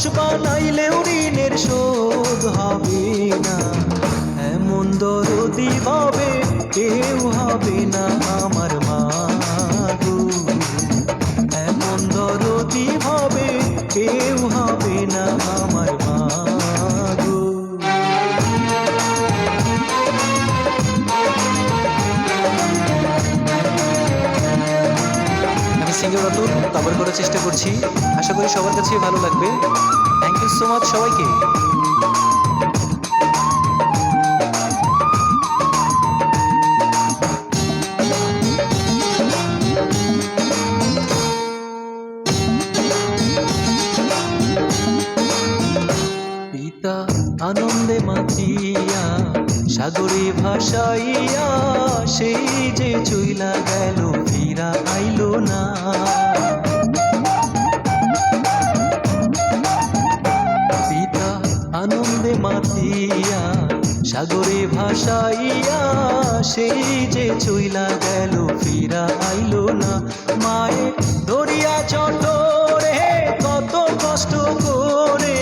পাপোশ বানাইলেও ঋণের শোধ হবে না। এমন দরদি ভাবে কেউ হবে না আমার মা গো, এমন দরদি ভাবে কেউ হবে না আমার মা গো। আমি সিঙ্গার রাতুল কভার করার চেষ্টা করছি, আশা করি সবার কাছেই ভালো লাগবে। থ্যাংক ইউ সো মাচ সবাইকে। পিতা আনন্দে মাতিয়া সাগরে ভাসাইয়া, সেই যে চইলা গেল ফিরা আইলো না। পিতা আনন্দে মাতিয়া সাগরে ভাসাইয়া, সেই যে চইলা গেল ফিরা আইলো না। মায়ে ধরিয়া চটরে কত কষ্ট করে,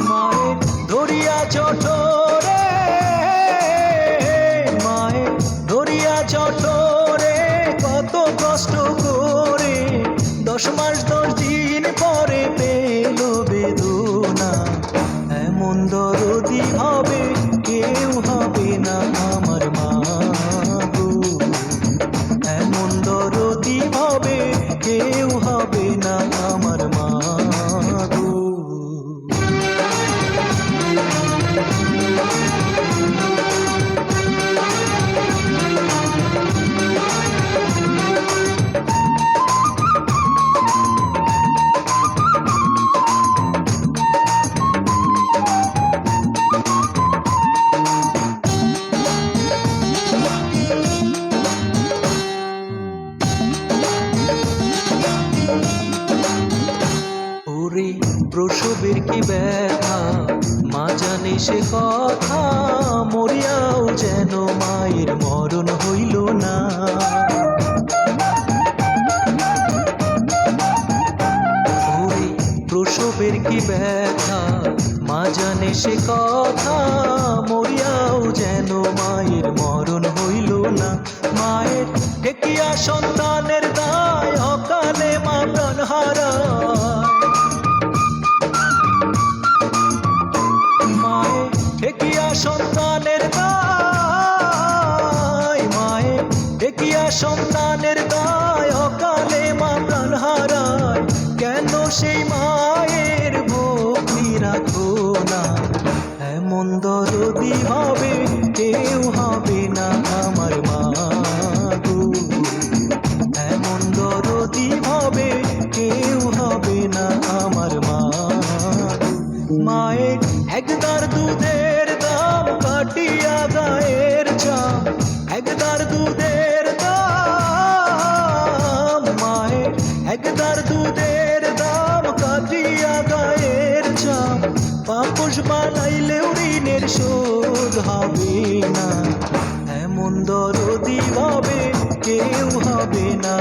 মায়ে ধরিয়া চটরে, মায়ে ধরিয়া চটরে কত কষ্ট করে, 10 মাস 10 দিন পরে পেল বেদনা। এমন দরদি হবে কেউ হবে না আমার মা গো, এমন দরদি হবে কেউ হবে না আমার মা গো। ওরে প্রসবের কি ব্যথা মা জানে সে কথা, মরিয়াও যেন মায়ের মরণ হইল না। ওরে প্রসবের কি ব্যথা মা জানে সে কথা, মরিয়াও যেন মায়ের মরণ হইল না। মায়ের ঠেকিয়া সন্তানের দায় অকালে মা প্রাণ হারায়, মায়ের ঠেকিয়া সন্তানের দায়, মায়ের ঠেকিয়া সন্তানের দায় অকালে মা প্রাণ হারায়। কেন সেই মায়ের ভক্তি রাখো না, এমন দরদি হবে কেউ হবে না আমার মা গো, এমন দরদি হবে কেউ হবে না আমার মা গো। মায়ের একদার দুধের দাম কাটিয়া গায়ের চাম, একদার দুধের দাম, মায়ের একদার দুধের দাম কাটিয়া গায়ের চাম। পাপোশ বানাইলেও ঋণের শোধ হবে না, এমন দরদি ভাবে কেউ হবে না